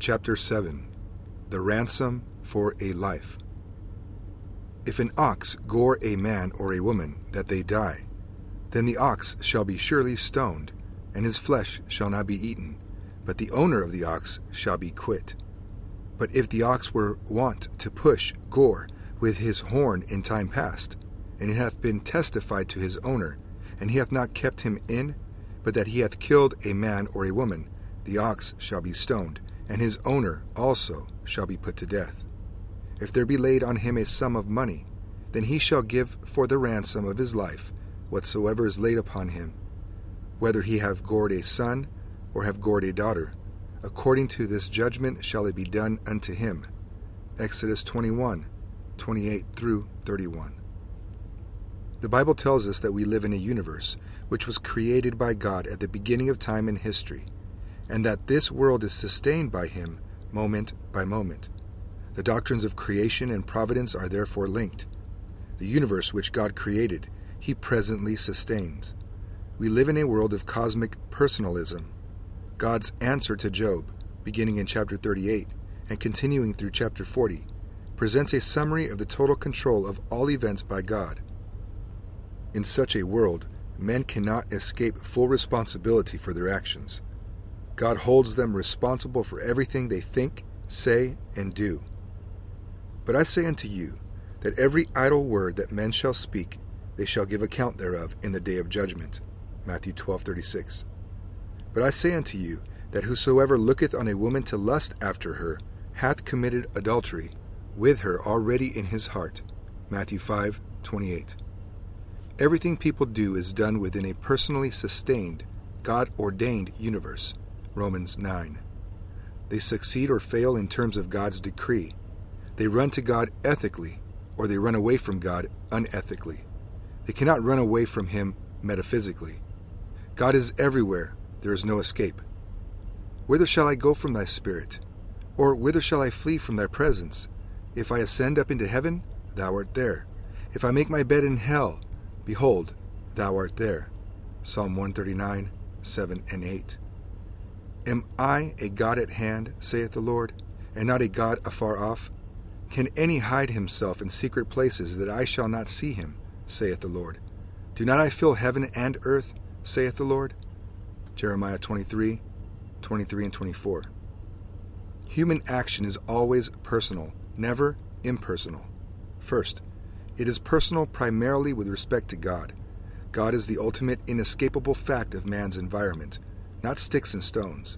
Chapter 7. The Ransom for a Life. If an ox gore a man or a woman, that they die, then the ox shall be surely stoned, and his flesh shall not be eaten, but the owner of the ox shall be quit. But if the ox were wont to push, gore, with his horn in time past, and it hath been testified to his owner, and he hath not kept him in, but that he hath killed a man or a woman, the ox shall be stoned, and his owner also shall be put to death. If there be laid on him a sum of money, then he shall give for the ransom of his life whatsoever is laid upon him, whether he have gored a son or have gored a daughter. According to this judgment shall it be done unto him. Exodus 21:28-31. The Bible tells us that we live in a universe which was created by God at the beginning of time and history, and that this world is sustained by him moment by moment. The doctrines of creation and providence are therefore linked. The universe which God created, he presently sustains. We live in a world of cosmic personalism. God's answer to Job, beginning in chapter 38 and continuing through chapter 40, presents a summary of the total control of all events by God. In such a world, men cannot escape full responsibility for their actions. God holds them responsible for everything they think, say, and do. But I say unto you, that every idle word that men shall speak, they shall give account thereof in the day of judgment. Matthew 12:36. But I say unto you, that whosoever looketh on a woman to lust after her, hath committed adultery with her already in his heart. Matthew 5:28. Everything people do is done within a personally sustained, God-ordained universe. Romans 9. They succeed or fail in terms of God's decree. They run to God ethically, or they run away from God unethically. They cannot run away from him metaphysically. God is everywhere. There is no escape. Whither shall I go from thy spirit? Or whither shall I flee from thy presence? If I ascend up into heaven, thou art there. If I make my bed in hell, behold, thou art there. Psalm 139:7-8. Am I a God at hand, saith the Lord, and not a God afar off? Can any hide himself in secret places that I shall not see him, saith the Lord? Do not I fill heaven and earth, saith the Lord? Jeremiah 23:23-24. Human action is always personal, never impersonal. First, it is personal primarily with respect to God. God is the ultimate inescapable fact of man's environment, not sticks and stones.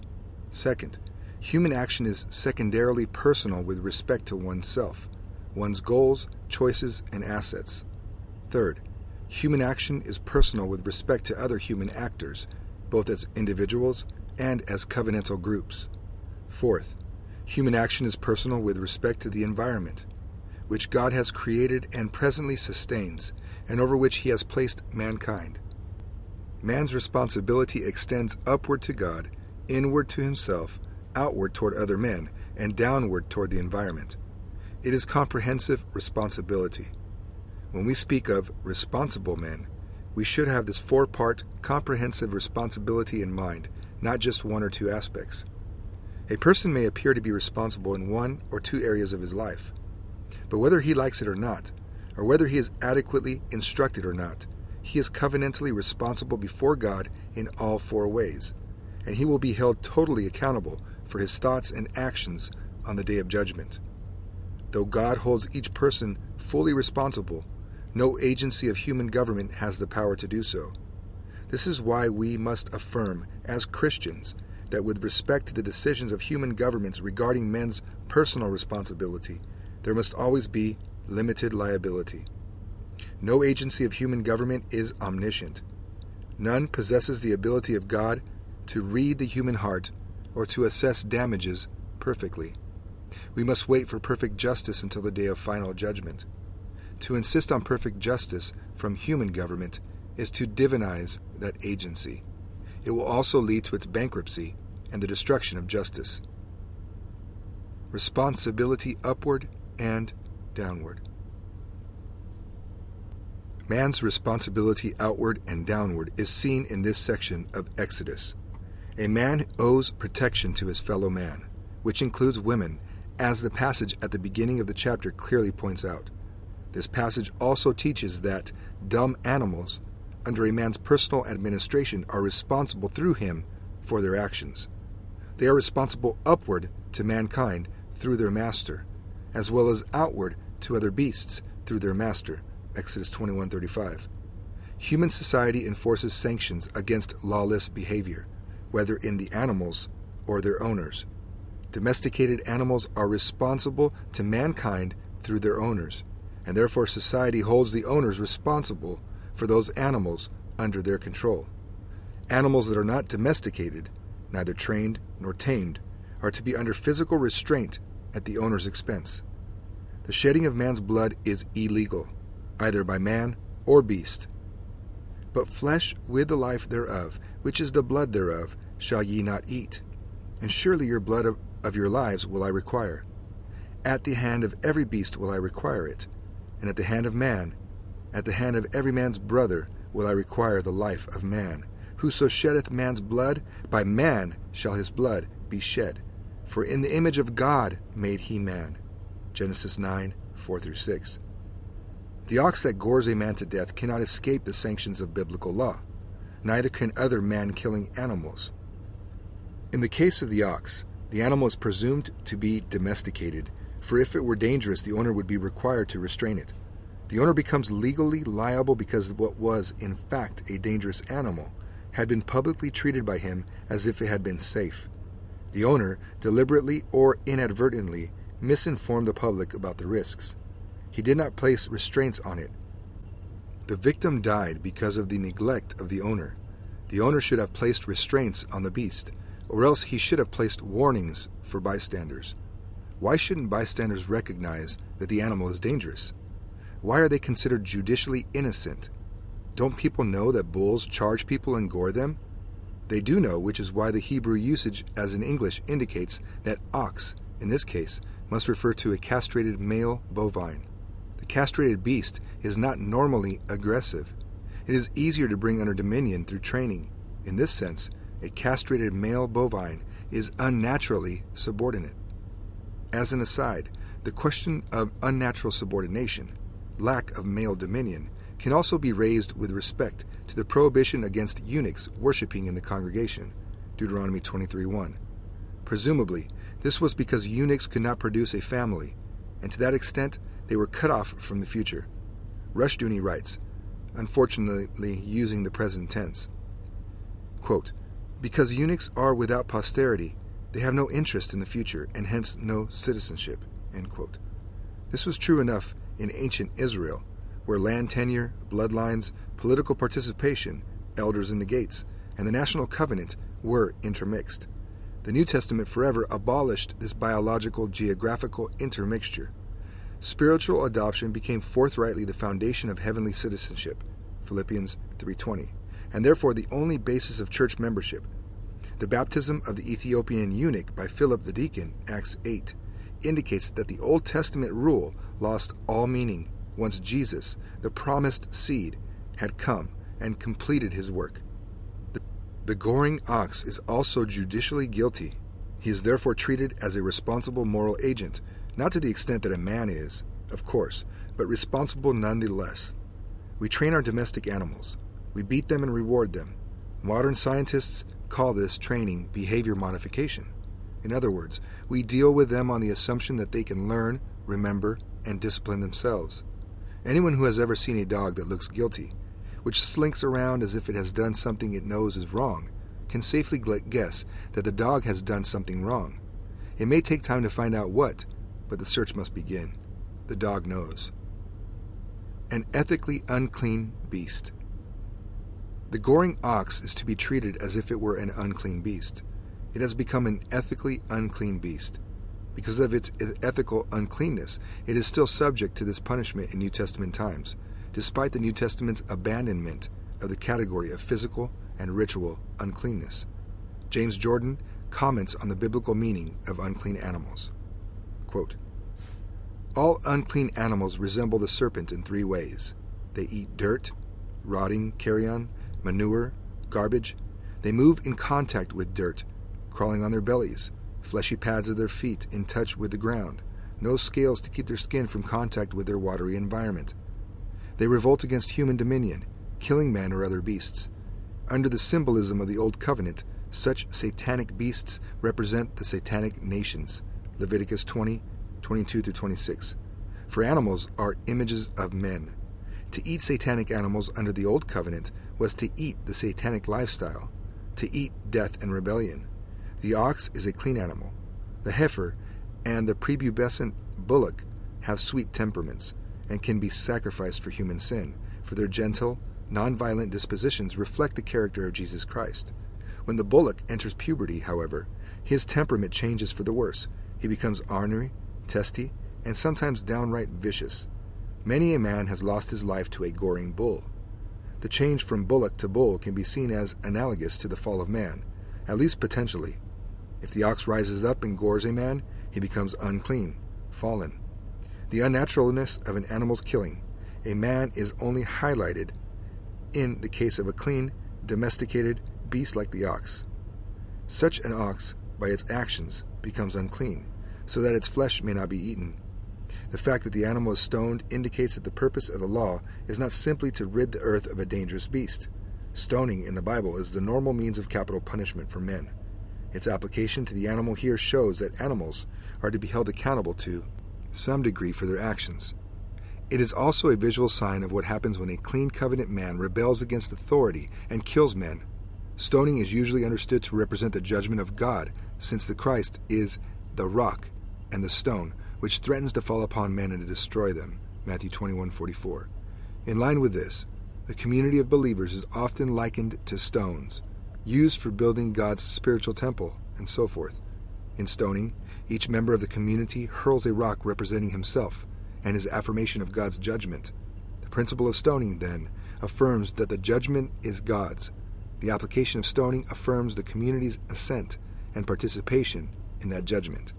Second, human action is secondarily personal with respect to oneself, one's goals, choices, and assets. Third, human action is personal with respect to other human actors, both as individuals and as covenantal groups. Fourth, human action is personal with respect to the environment, which God has created and presently sustains, and over which he has placed mankind. Man's responsibility extends upward to God, inward to himself, outward toward other men, and downward toward the environment. It is comprehensive responsibility. When we speak of responsible men, we should have this four-part comprehensive responsibility in mind, not just one or two aspects. A person may appear to be responsible in one or two areas of his life, but whether he likes it or not, or whether he is adequately instructed or not, he is covenantally responsible before God in all four ways, and he will be held totally accountable for his thoughts and actions on the day of judgment. Though God holds each person fully responsible, no agency of human government has the power to do so. This is why we must affirm, as Christians, that with respect to the decisions of human governments regarding men's personal responsibility, there must always be limited liability. No agency of human government is omniscient. None possesses the ability of God to read the human heart or to assess damages perfectly. We must wait for perfect justice until the day of final judgment. To insist on perfect justice from human government is to divinize that agency. It will also lead to its bankruptcy and the destruction of justice. Responsibility upward and downward. Man's responsibility outward and downward is seen in this section of Exodus. A man owes protection to his fellow man, which includes women, as the passage at the beginning of the chapter clearly points out. This passage also teaches that dumb animals, under a man's personal administration, are responsible through him for their actions. They are responsible upward to mankind through their master, as well as outward to other beasts through their master. Exodus 21:35. Human society enforces sanctions against lawless behavior, whether in the animals or their owners. Domesticated animals are responsible to mankind through their owners, and therefore society holds the owners responsible for those animals under their control. Animals that are not domesticated, neither trained nor tamed, are to be under physical restraint at the owner's expense. The shedding of man's blood is illegal, either by man or beast. But flesh with the life thereof, which is the blood thereof, shall ye not eat. And surely your blood of your lives will I require. At the hand of every beast will I require it, and at the hand of man, at the hand of every man's brother will I require the life of man. Whoso sheddeth man's blood, by man shall his blood be shed. For in the image of God made he man. Genesis 9:4-6. The ox that gores a man to death cannot escape the sanctions of biblical law. Neither can other man-killing animals. In the case of the ox, the animal is presumed to be domesticated, for if it were dangerous, the owner would be required to restrain it. The owner becomes legally liable because what was, in fact, a dangerous animal had been publicly treated by him as if it had been safe. The owner, deliberately or inadvertently, misinformed the public about the risks. He did not place restraints on it. The victim died because of the neglect of the owner. The owner should have placed restraints on the beast, or else he should have placed warnings for bystanders. Why shouldn't bystanders recognize that the animal is dangerous? Why are they considered judicially innocent? Don't people know that bulls charge people and gore them? They do know, which is why the Hebrew usage as in English indicates that ox, in this case, must refer to a castrated male bovine. The castrated beast is not normally aggressive. It is easier to bring under dominion through training. In this sense, a castrated male bovine is unnaturally subordinate. As an aside, the question of unnatural subordination, lack of male dominion, can also be raised with respect to the prohibition against eunuchs worshiping in the congregation, Deuteronomy 23:1. Presumably, this was because eunuchs could not produce a family, and to that extent, they were cut off from the future. Rushdoony writes, unfortunately using the present tense, quote, "Because eunuchs are without posterity, they have no interest in the future, and hence no citizenship," end quote. This was true enough in ancient Israel, where land tenure, bloodlines, political participation, elders in the gates, and the national covenant were intermixed. The New Testament forever abolished this biological, geographical intermixture. Spiritual adoption became forthrightly the foundation of heavenly citizenship, Philippians 3:20, and therefore the only basis of church membership. The baptism of the Ethiopian eunuch by Philip the deacon, Acts 8, indicates that the Old Testament rule lost all meaning once Jesus, the promised seed, had come and completed his work. The goring ox is also judicially guilty. He is therefore treated as a responsible moral agent, not to the extent that a man is, of course, but responsible nonetheless. We train our domestic animals. We beat them and reward them. Modern scientists call this training behavior modification. In other words, we deal with them on the assumption that they can learn, remember, and discipline themselves. Anyone who has ever seen a dog that looks guilty, which slinks around as if it has done something it knows is wrong, can safely guess that the dog has done something wrong. It may take time to find out what, but the search must begin. The dog knows. An ethically unclean beast. The goring ox is to be treated as if it were an unclean beast. It has become an ethically unclean beast. Because of its ethical uncleanness, it is still subject to this punishment in New Testament times, despite the New Testament's abandonment of the category of physical and ritual uncleanness. James Jordan comments on the biblical meaning of unclean animals. Quote, "All unclean animals resemble the serpent in 3 ways. They eat dirt, rotting carrion, manure, garbage. They move in contact with dirt, crawling on their bellies. fleshy pads of their feet in touch with the ground, no scales to keep their skin from contact with their watery environment. They revolt against human dominion, killing men or other beasts. Under the symbolism of the Old Covenant, such satanic beasts represent the satanic nations. Leviticus 20, 22-26. For animals are images of men. To eat satanic animals under the Old Covenant was to eat the satanic lifestyle, to eat death and rebellion. The ox is a clean animal. The heifer and the prepubescent bullock have sweet temperaments and can be sacrificed for human sin, for their gentle, non-violent dispositions reflect the character of Jesus Christ. When the bullock enters puberty, however, his temperament changes for the worse. He becomes ornery, testy, and sometimes downright vicious. Many a man has lost his life to a goring bull. The change from bullock to bull can be seen as analogous to the fall of man, at least potentially. If the ox rises up and gores a man, he becomes unclean, fallen. The unnaturalness of an animal's killing a man is only highlighted in the case of a clean, domesticated beast like the ox. Such an ox, by its actions, becomes unclean, so that its flesh may not be eaten. The fact that the animal is stoned indicates that the purpose of the law is not simply to rid the earth of a dangerous beast. Stoning in the Bible is the normal means of capital punishment for men. Its application to the animal here shows that animals are to be held accountable to some degree for their actions. It is also a visual sign of what happens when a clean covenant man rebels against authority and kills men. Stoning is usually understood to represent the judgment of God, since the Christ is the rock and the stone, which threatens to fall upon men and to destroy them. Matthew 21:44. In line with this, the community of believers is often likened to stones, used for building God's spiritual temple, and so forth. In stoning, each member of the community hurls a rock representing himself and his affirmation of God's judgment. The principle of stoning, then, affirms that the judgment is God's. The application of stoning affirms the community's assent and participation in that judgment.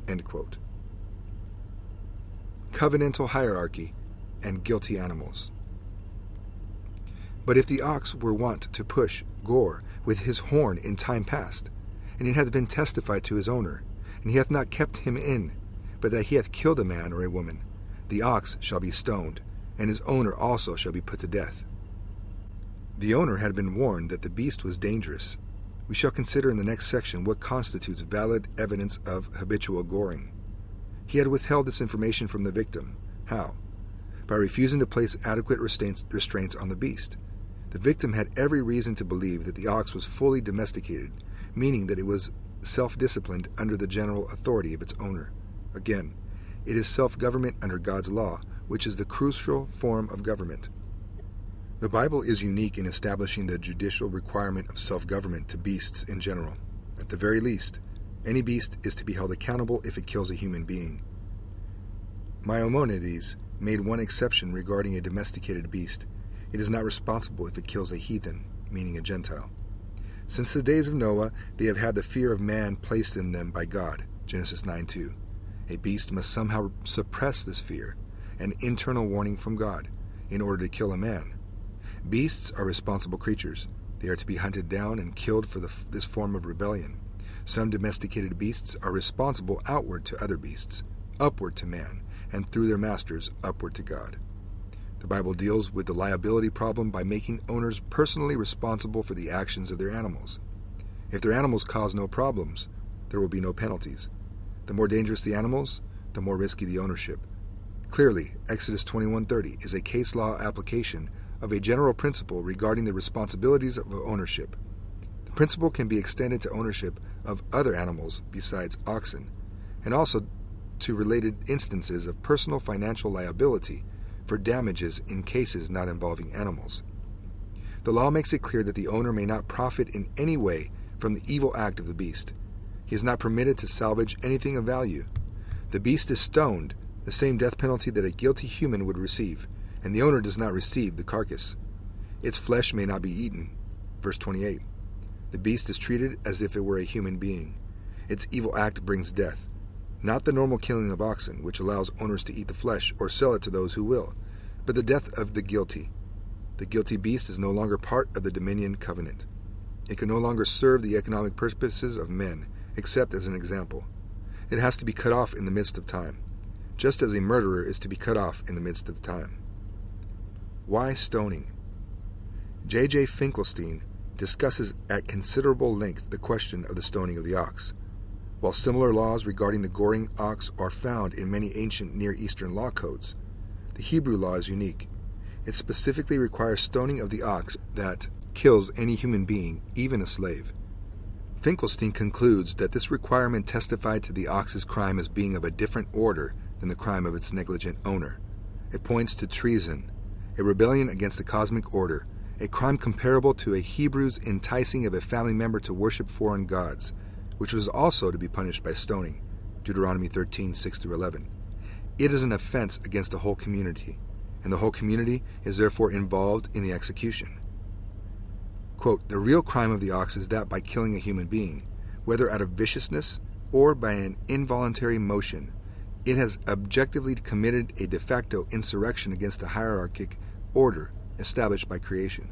End quote. Covenantal hierarchy and guilty animals. But if the ox were wont to push, gore, with his horn in time past, and it hath been testified to his owner, and he hath not kept him in, but that he hath killed a man or a woman, the ox shall be stoned, and his owner also shall be put to death. The owner had been warned that the beast was dangerous. We shall consider in the next section what constitutes valid evidence of habitual goring. He had withheld this information from the victim. How? By refusing to place adequate restraints on the beast. The victim had every reason to believe that the ox was fully domesticated, meaning that it was self-disciplined under the general authority of its owner. Again, it is self-government under God's law, which is the crucial form of government. The Bible is unique in establishing the judicial requirement of self-government to beasts in general. At the very least, any beast is to be held accountable if it kills a human being. Maimonides made one exception regarding a domesticated beast. It is not responsible if it kills a heathen, meaning a Gentile. Since the days of Noah, they have had the fear of man placed in them by God. Genesis 9:2. A beast must somehow suppress this fear, an internal warning from God, in order to kill a man. Beasts are responsible creatures. They are to be hunted down and killed for this form of rebellion. Some domesticated beasts are responsible outward to other beasts, upward to man, and through their masters, upward to God. The Bible deals with the liability problem by making owners personally responsible for the actions of their animals. If their animals cause no problems, there will be no penalties. The more dangerous the animals, the more risky the ownership. Clearly, Exodus 21:30 is a case law application of a general principle regarding the responsibilities of ownership. The principle can be extended to ownership of other animals besides oxen, and also to related instances of personal financial liability for damages in cases not involving animals. The law makes it clear that the owner may not profit in any way from the evil act of the beast. He is not permitted to salvage anything of value. The beast is stoned, the same death penalty that a guilty human would receive, and the owner does not receive the carcass. Its flesh may not be eaten. Verse 28. The beast is treated as if it were a human being. Its evil act brings death, not the normal killing of oxen, which allows owners to eat the flesh or sell it to those who will, but the death of the guilty. The guilty beast is no longer part of the dominion covenant. It can no longer serve the economic purposes of men, except as an example. It has to be cut off in the midst of time, just as a murderer is to be cut off in the midst of time. Why stoning? J.J. Finkelstein discusses at considerable length the question of the stoning of the ox. While similar laws regarding the goring ox are found in many ancient Near Eastern law codes, the Hebrew law is unique. It specifically requires stoning of the ox that kills any human being, even a slave. Finkelstein concludes that this requirement testified to the ox's crime as being of a different order than the crime of its negligent owner. It points to treason, a rebellion against the cosmic order, a crime comparable to a Hebrew's enticing of a family member to worship foreign gods, which was also to be punished by stoning, Deuteronomy 13:6-11. It is an offense against the whole community, and the whole community is therefore involved in the execution. Quote, the real crime of the ox is that by killing a human being, whether out of viciousness or by an involuntary motion, it has objectively committed a de facto insurrection against the hierarchic order established by creation.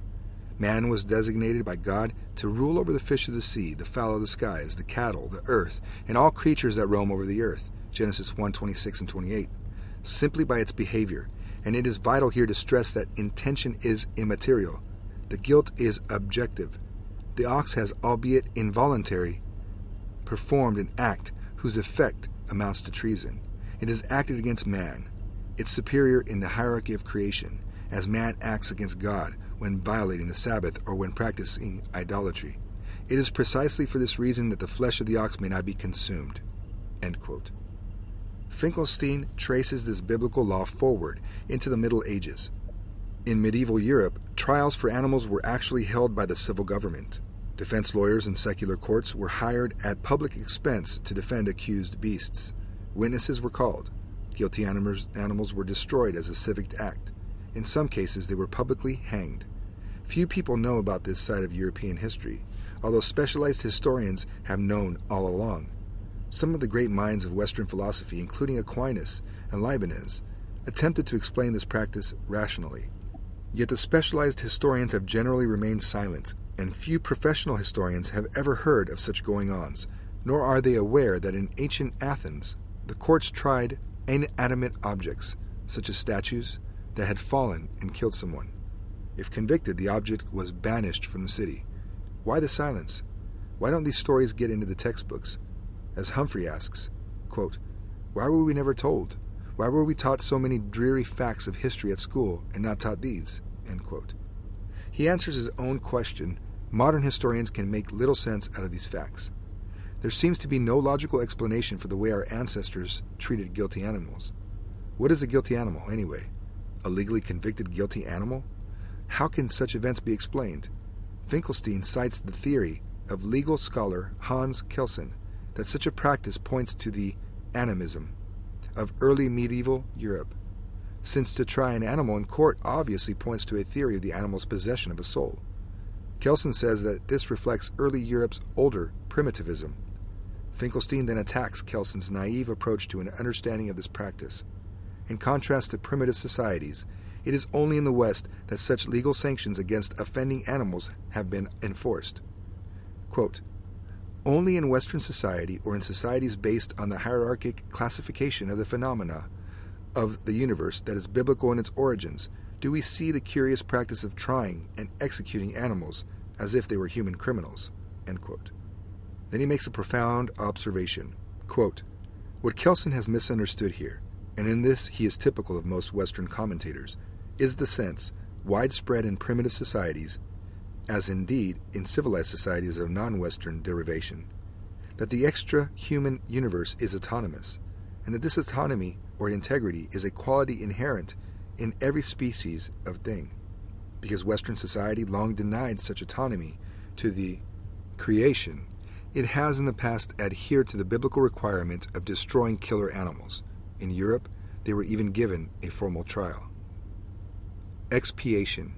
Man was designated by God to rule over the fish of the sea, the fowl of the skies, the cattle, the earth, and all creatures that roam over the earth, Genesis 1:26-28, simply by its behavior, and it is vital here to stress that intention is immaterial. The guilt is objective. The ox has, albeit involuntary, performed an act whose effect amounts to treason. It has acted against man, its superior in the hierarchy of creation, as man acts against God when violating the Sabbath or when practicing idolatry. It is precisely for this reason that the flesh of the ox may not be consumed. End quote. Finkelstein traces this biblical law forward into the Middle Ages. In medieval Europe, trials for animals were actually held by the civil government. Defense lawyers in secular courts were hired at public expense to defend accused beasts. Witnesses were called. Guilty animals were destroyed as a civic act. In some cases, they were publicly hanged. Few people know about this side of European history, although specialized historians have known all along. Some of the great minds of Western philosophy, including Aquinas and Leibniz, attempted to explain this practice rationally. Yet the specialized historians have generally remained silent, and few professional historians have ever heard of such goings-ons, nor are they aware that in ancient Athens, the courts tried inanimate objects, such as statues, that had fallen and killed someone. If convicted, the object was banished from the city. Why the silence? Why don't these stories get into the textbooks? As Humphrey asks, quote, why were we never told? Why were we taught so many dreary facts of history at school and not taught these? End quote. He answers his own question. Modern historians can make little sense out of these facts. There seems to be no logical explanation for the way our ancestors treated guilty animals. What is a guilty animal, anyway? A legally convicted guilty animal? How can such events be explained? Finkelstein cites the theory of legal scholar Hans Kelsen that such a practice points to the animism of early medieval Europe, since to try an animal in court obviously points to a theory of the animal's possession of a soul. Kelsen says that this reflects early Europe's older primitivism. Finkelstein then attacks Kelsen's naive approach to an understanding of this practice. In contrast to primitive societies, it is only in the West that such legal sanctions against offending animals have been enforced. Quote, only in Western society or in societies based on the hierarchic classification of the phenomena of the universe that is biblical in its origins do we see the curious practice of trying and executing animals as if they were human criminals. End quote. Then he makes a profound observation. Quote, what Kelsen has misunderstood here, and in this he is typical of most Western commentators, is the sense, widespread in primitive societies, as indeed in civilized societies of non-Western derivation, that the extra-human universe is autonomous, and that this autonomy or integrity is a quality inherent in every species of thing, because Western society long denied such autonomy to the creation. It has in the past adhered to the biblical requirement of destroying killer animals. In Europe, they were even given a formal trial. Expiation.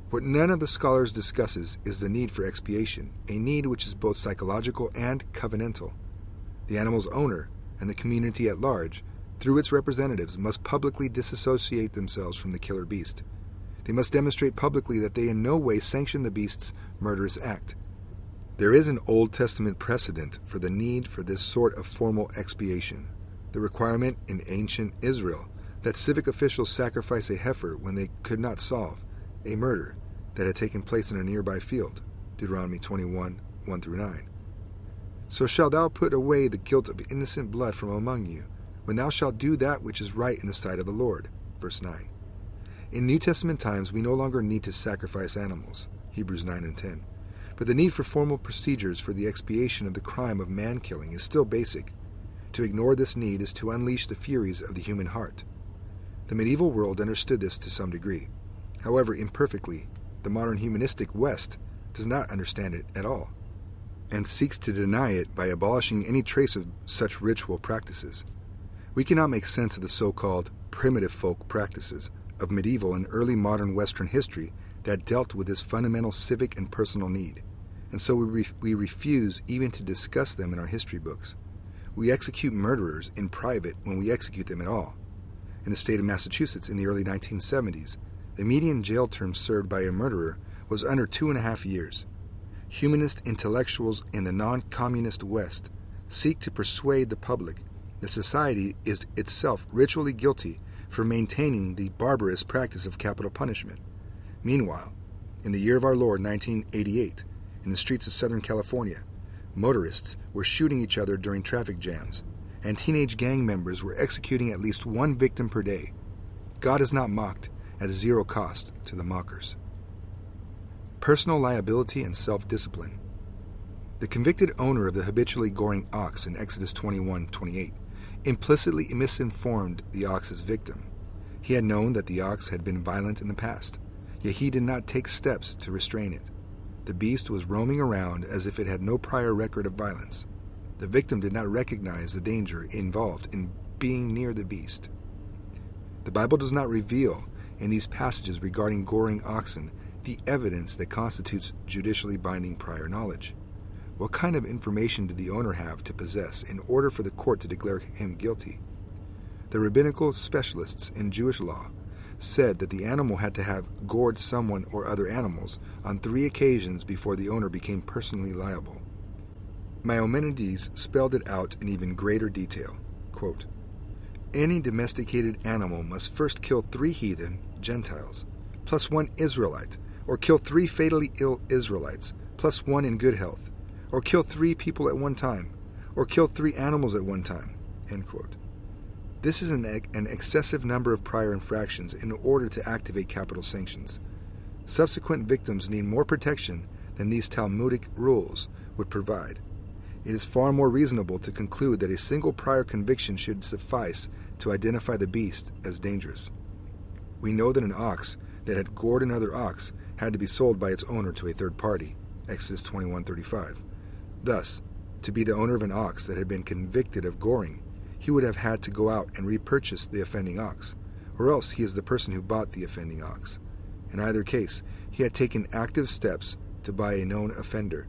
What none of the scholars discusses is the need for expiation, a need which is both psychological and covenantal. The animal's owner and the community at large, through its representatives, must publicly disassociate themselves from the killer beast. They must demonstrate publicly that they in no way sanction the beast's murderous act. There is an Old Testament precedent for the need for this sort of formal expiation, the requirement in ancient Israel that civic officials sacrifice a heifer when they could not solve a murder that had taken place in a nearby field, Deuteronomy 21, 1-9. So shalt thou put away the guilt of innocent blood from among you, when thou shalt do that which is right in the sight of the Lord, verse 9. In New Testament times, we no longer need to sacrifice animals, Hebrews 9 and 10, but the need for formal procedures for the expiation of the crime of man-killing is still basic. To ignore this need is to unleash the furies of the human heart. The medieval world understood this to some degree. However, imperfectly, the modern humanistic West does not understand it at all, and seeks to deny it by abolishing any trace of such ritual practices. We cannot make sense of the so-called primitive folk practices of medieval and early modern Western history that dealt with this fundamental civic and personal need, and so we refuse even to discuss them in our history books. We execute murderers in private when we execute them at all. In the state of Massachusetts in the early 1970s, the median jail term served by a murderer was under 2.5 years. Humanist intellectuals in the non-communist West seek to persuade the public that society is itself ritually guilty for maintaining the barbarous practice of capital punishment. Meanwhile, in the year of our Lord 1988, in the streets of Southern California, motorists were shooting each other during traffic jams, and teenage gang members were executing at least one victim per day. God is not mocked at zero cost to the mockers. Personal liability and self-discipline. The convicted owner of the habitually goring ox in Exodus 21:28 implicitly misinformed the ox's victim. He had known that the ox had been violent in the past, yet he did not take steps to restrain it. The beast was roaming around as if it had no prior record of violence. The victim did not recognize the danger involved in being near the beast. The Bible does not reveal in these passages regarding goring oxen the evidence that constitutes judicially binding prior knowledge. What kind of information did the owner have to possess in order for the court to declare him guilty? The rabbinical specialists in Jewish law said that the animal had to have gored someone or other animals on 3 occasions before the owner became personally liable. Maimonides spelled it out in even greater detail. Quote, any domesticated animal must first kill 3 heathen, Gentiles, plus 1 Israelite, or kill 3 fatally ill Israelites, plus 1 in good health, or kill 3 people at one time, or kill 3 animals at one time. End quote. This is an excessive number of prior infractions in order to activate capital sanctions. Subsequent victims need more protection than these Talmudic rules would provide. It is far more reasonable to conclude that a single prior conviction should suffice to identify the beast as dangerous. We know that an ox that had gored another ox had to be sold by its owner to a third party, Exodus 21:35. Thus, to be the owner of an ox that had been convicted of goring, he would have had to go out and repurchase the offending ox, or else he is the person who bought the offending ox. In either case, he had taken active steps to buy a known offender.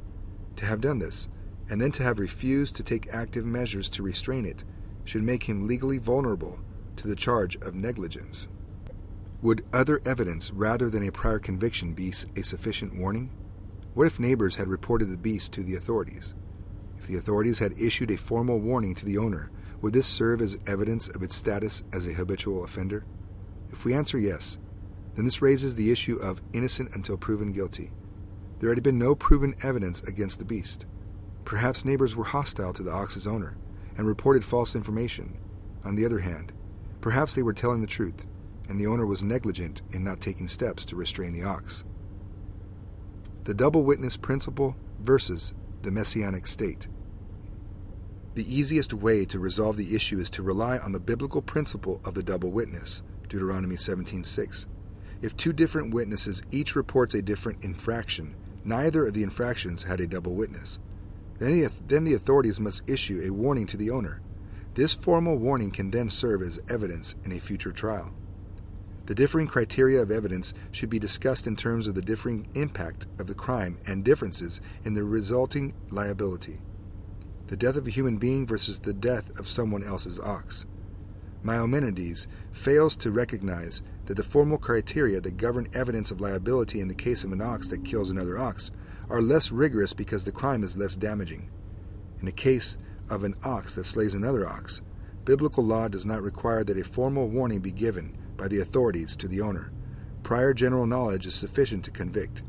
To have done this, and then to have refused to take active measures to restrain it, should make him legally vulnerable to the charge of negligence. Would other evidence rather than a prior conviction be a sufficient warning? What if neighbors had reported the beast to the authorities? If the authorities had issued a formal warning to the owner, would this serve as evidence of its status as a habitual offender? If we answer yes, then this raises the issue of innocent until proven guilty. There had been no proven evidence against the beast. Perhaps neighbors were hostile to the ox's owner and reported false information. On the other hand, perhaps they were telling the truth, and the owner was negligent in not taking steps to restrain the ox. The double witness principle versus the messianic state. The easiest way to resolve the issue is to rely on the biblical principle of the double witness, Deuteronomy 17:6. If 2 different witnesses each reports a different infraction, neither of the infractions had a double witness. Then the authorities must issue a warning to the owner. This formal warning can then serve as evidence in a future trial. The differing criteria of evidence should be discussed in terms of the differing impact of the crime and differences in the resulting liability. The death of a human being versus the death of someone else's ox. Maimonides fails to recognize that the formal criteria that govern evidence of liability in the case of an ox that kills another ox are less rigorous because the crime is less damaging. In the case of an ox that slays another ox, biblical law does not require that a formal warning be given by the authorities to the owner. Prior general knowledge is sufficient to convict.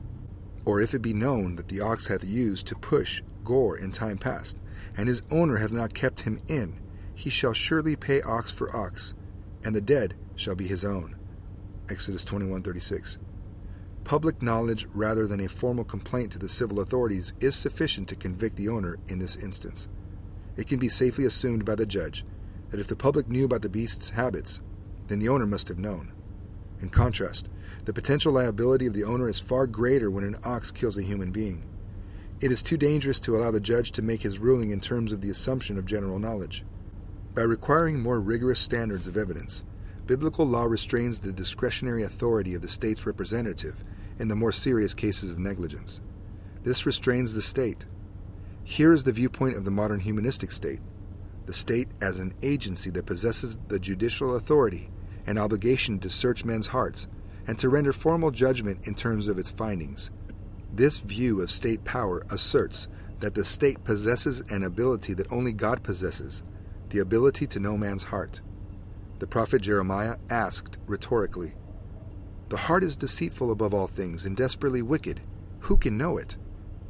Or if it be known that the ox hath used to push gore in time past, and his owner hath not kept him in, he shall surely pay ox for ox, and the dead shall be his own. Exodus 21:36. Public knowledge rather than a formal complaint to the civil authorities is sufficient to convict the owner in this instance. It can be safely assumed by the judge that if the public knew about the beast's habits, then the owner must have known. In contrast, the potential liability of the owner is far greater when an ox kills a human being. It is too dangerous to allow the judge to make his ruling in terms of the assumption of general knowledge. By requiring more rigorous standards of evidence, biblical law restrains the discretionary authority of the state's representative in the more serious cases of negligence. This restrains the state. Here is the viewpoint of the modern humanistic state. The state as an agency that possesses the judicial authority and obligation to search men's hearts and to render formal judgment in terms of its findings. This view of state power asserts that the state possesses an ability that only God possesses, the ability to know man's heart. The prophet Jeremiah asked rhetorically, "The heart is deceitful above all things and desperately wicked. Who can know it?"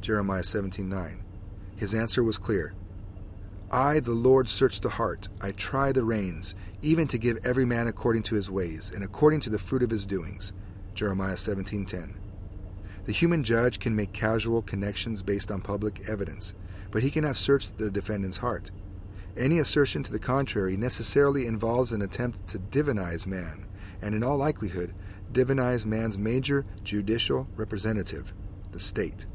Jeremiah 17:9. His answer was clear. "I, the Lord, search the heart. I try the reins, even to give every man according to his ways and according to the fruit of his doings." Jeremiah 17:10. The human judge can make casual connections based on public evidence, but he cannot search the defendant's heart. Any assertion to the contrary necessarily involves an attempt to divinize man, and in all likelihood, divinize man's major judicial representative, the state.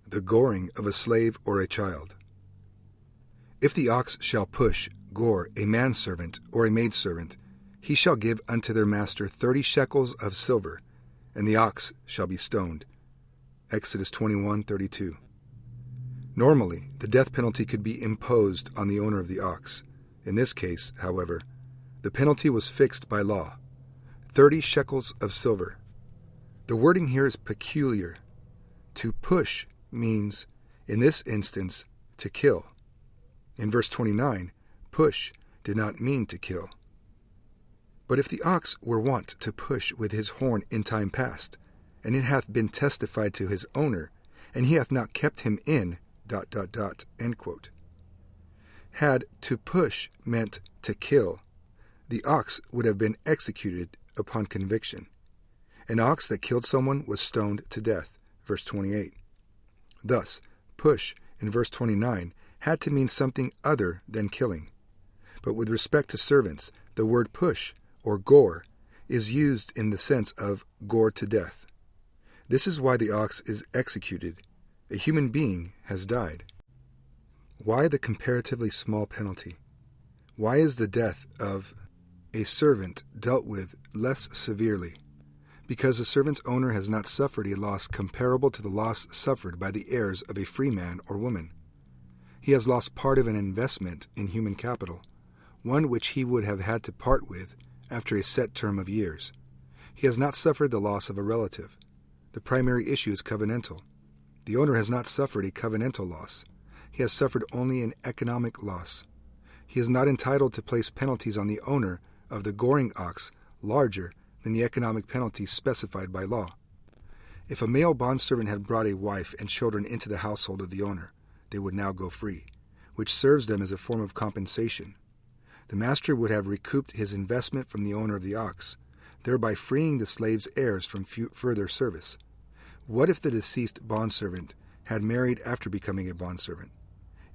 The goring of a slave or a child. If the ox shall push, gore, a manservant or a maidservant, he shall give unto their master 30 shekels of silver, and the ox shall be stoned. Exodus 21:32. Normally, the death penalty could be imposed on the owner of the ox. In this case, however, the penalty was fixed by law. 30 shekels of silver. The wording here is peculiar. To push means, in this instance, to kill. In verse 29, push did not mean to kill. But if the ox were wont to push with his horn in time past, and it hath been testified to his owner, and he hath not kept him in, ... End quote. Had to push meant to kill, the ox would have been executed upon conviction. An ox that killed someone was stoned to death, verse 28. Thus, push in verse 29 had to mean something other than killing. But with respect to servants, the word push, or gore, is used in the sense of gore to death. This is why the ox is executed. A human being has died. Why the comparatively small penalty? Why is the death of a servant dealt with less severely? Because the servant's owner has not suffered a loss comparable to the loss suffered by the heirs of a free man or woman. He has lost part of an investment in human capital, one which he would have had to part with after a set term of years. He has not suffered the loss of a relative. The primary issue is covenantal. The owner has not suffered a covenantal loss. He has suffered only an economic loss. He is not entitled to place penalties on the owner of the goring ox larger than the economic penalties specified by law. If a male bondservant had brought a wife and children into the household of the owner, they would now go free, which serves them as a form of compensation. The master would have recouped his investment from the owner of the ox, thereby freeing the slave's heirs from further service. What if the deceased bondservant had married after becoming a bondservant?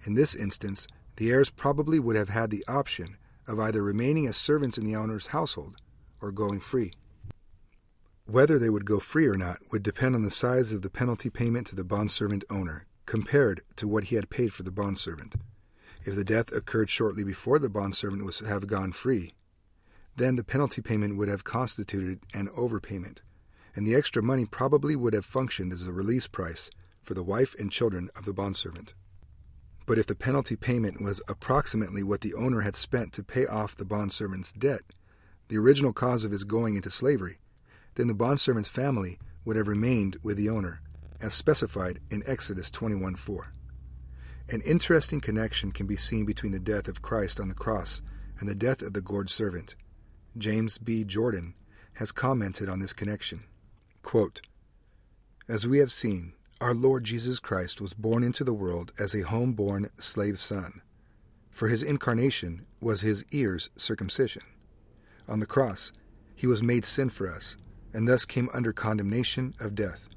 In this instance, the heirs probably would have had the option of either remaining as servants in the owner's household or going free. Whether they would go free or not would depend on the size of the penalty payment to the bondservant owner compared to what he had paid for the bondservant. If the death occurred shortly before the bondservant was to have gone free, then the penalty payment would have constituted an overpayment, and the extra money probably would have functioned as a release price for the wife and children of the bondservant. But if the penalty payment was approximately what the owner had spent to pay off the bondservant's debt, the original cause of his going into slavery, then the bondservant's family would have remained with the owner, as specified in Exodus 21:4. An interesting connection can be seen between the death of Christ on the cross and the death of the gored servant. James B. Jordan has commented on this connection. Quote, "As we have seen, our Lord Jesus Christ was born into the world as a home-born slave son. For his incarnation was his ears' circumcision. On the cross, he was made sin for us, and thus came under condemnation of death.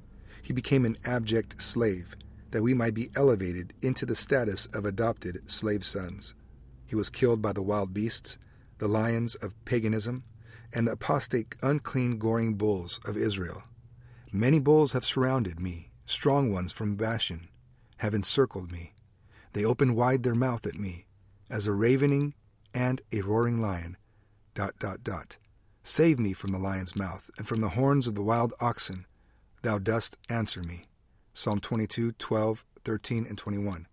He became an abject slave, that we might be elevated into the status of adopted slave sons. He was killed by the wild beasts, the lions of paganism, and the apostate, unclean, goring bulls of Israel. Many bulls have surrounded me, strong ones from Bashan have encircled me. They open wide their mouth at me, as a ravening and a roaring lion. ... Save me from the lion's mouth, and from the horns of the wild oxen. Thou dost answer me." Psalm 22:12, 13, and 21.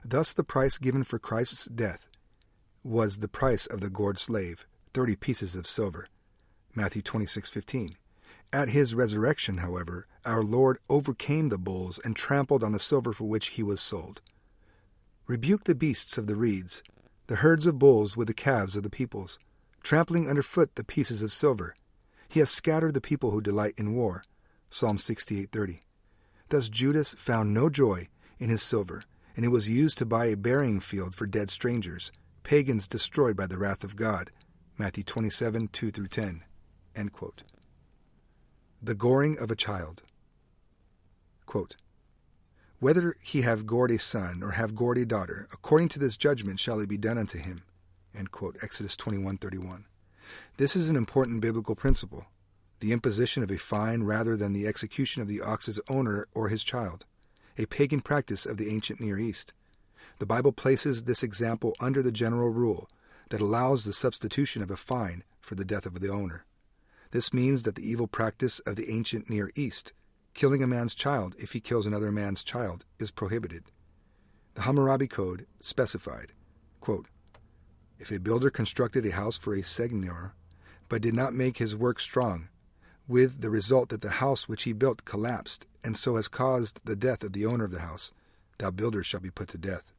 Thus the price given for Christ's death was the price of the gored slave, 30 pieces of silver. Matthew 26:15. At his resurrection, however, our Lord overcame the bulls and trampled on the silver for which he was sold. "Rebuke the beasts of the reeds, the herds of bulls with the calves of the peoples, trampling underfoot the pieces of silver. He has scattered the people who delight in war." Psalm 68:30. Thus Judas found no joy in his silver, and it was used to buy a burying field for dead strangers, pagans destroyed by the wrath of God. Matthew 27:2-10. End quote. The goring of a child. Quote, "Whether he have gored a son or have gored a daughter, according to this judgment shall it be done unto him." End quote. Exodus 21:31. This is an important biblical principle, the imposition of a fine rather than the execution of the ox's owner or his child, a pagan practice of the ancient Near East. The Bible places this example under the general rule that allows the substitution of a fine for the death of the owner. This means that the evil practice of the ancient Near East, killing a man's child if he kills another man's child, is prohibited. The Hammurabi Code specified, quote, "If a builder constructed a house for a seigneur, but did not make his work strong, with the result that the house which he built collapsed, and so has caused the death of the owner of the house, that builder shall be put to death.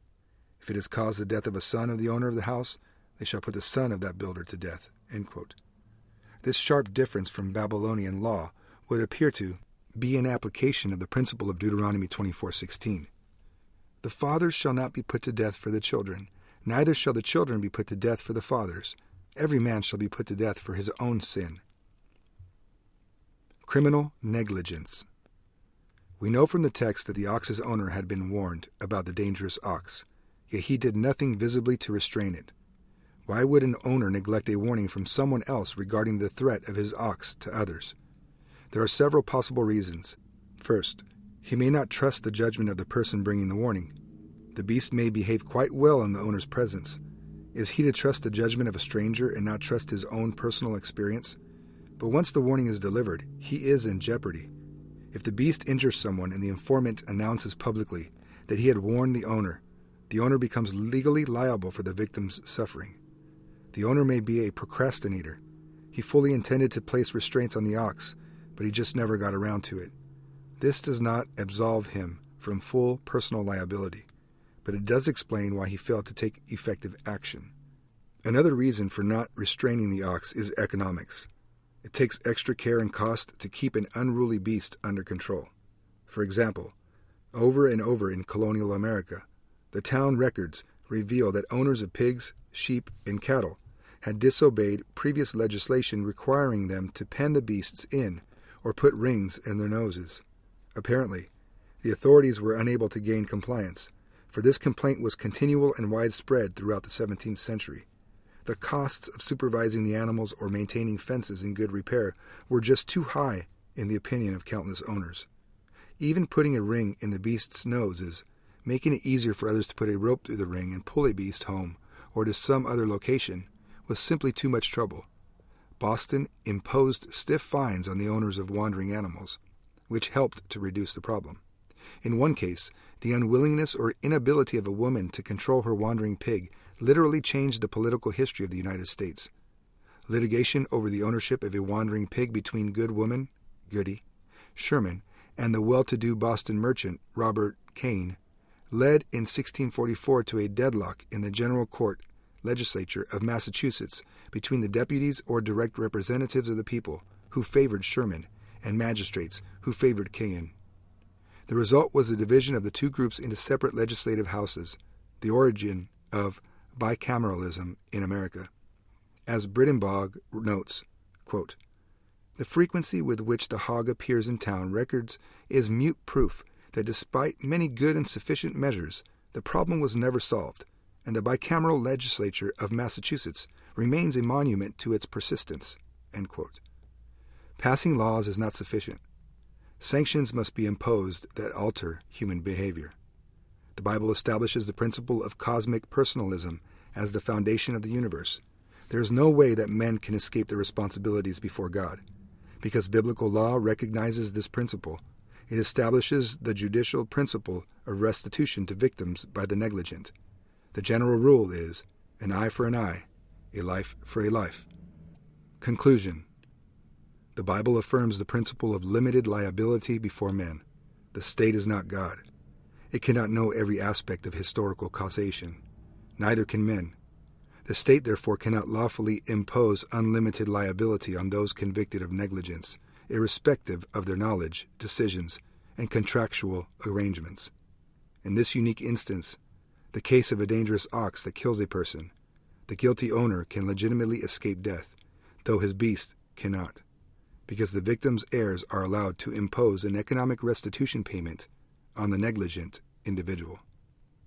If it has caused the death of a son of the owner of the house, they shall put the son of that builder to death." End quote. This sharp difference from Babylonian law would appear to be an application of the principle of Deuteronomy 24:16. "The fathers shall not be put to death for the children, neither shall the children be put to death for the fathers. Every man shall be put to death for his own sin." Criminal negligence. We know from the text that the ox's owner had been warned about the dangerous ox, yet he did nothing visibly to restrain it. Why would an owner neglect a warning from someone else regarding the threat of his ox to others? There are several possible reasons. First, he may not trust the judgment of the person bringing the warning. The beast may behave quite well in the owner's presence. Is he to trust the judgment of a stranger and not trust his own personal experience? But once the warning is delivered, he is in jeopardy. If the beast injures someone and the informant announces publicly that he had warned the owner becomes legally liable for the victim's suffering. The owner may be a procrastinator. He fully intended to place restraints on the ox, but he just never got around to it. This does not absolve him from full personal liability, but it does explain why he failed to take effective action. Another reason for not restraining the ox is economics. It takes extra care and cost to keep an unruly beast under control. For example, over and over in colonial America, the town records reveal that owners of pigs, sheep, and cattle had disobeyed previous legislation requiring them to pen the beasts in or put rings in their noses. Apparently, the authorities were unable to gain compliance, for this complaint was continual and widespread throughout the 17th century. The costs of supervising the animals or maintaining fences in good repair were just too high in the opinion of countless owners. Even putting a ring in the beast's noses, making it easier for others to put a rope through the ring and pull a beast home or to some other location, was simply too much trouble. Boston imposed stiff fines on the owners of wandering animals, which helped to reduce the problem. In one case, the unwillingness or inability of a woman to control her wandering pig literally changed the political history of the United States. Litigation over the ownership of a wandering pig between good woman, Goody, Sherman, and the well-to-do Boston merchant Robert Kane led in 1644 to a deadlock in the General Court legislature of Massachusetts between the deputies or direct representatives of the people who favored Sherman and magistrates who favored Kane. The result was the division of the two groups into separate legislative houses, the origin of bicameralism in America. As Brittenbog notes, quote, "The frequency with which the hog appears in town records is mute proof that despite many good and sufficient measures, the problem was never solved, and the bicameral legislature of Massachusetts remains a monument to its persistence." End quote. Passing laws is not sufficient. Sanctions must be imposed that alter human behavior. The Bible establishes the principle of cosmic personalism as the foundation of the universe. There is no way that men can escape their responsibilities before God. Because biblical law recognizes this principle, it establishes the judicial principle of restitution to victims by the negligent. The general rule is an eye for an eye, a life for a life. Conclusion. The Bible affirms the principle of limited liability before men. The state is not God. It cannot know every aspect of historical causation. Neither can men. The state, therefore, cannot lawfully impose unlimited liability on those convicted of negligence, irrespective of their knowledge, decisions, and contractual arrangements. In this unique instance, the case of a dangerous ox that kills a person, the guilty owner can legitimately escape death, though his beast cannot, because the victim's heirs are allowed to impose an economic restitution payment on the negligent individual.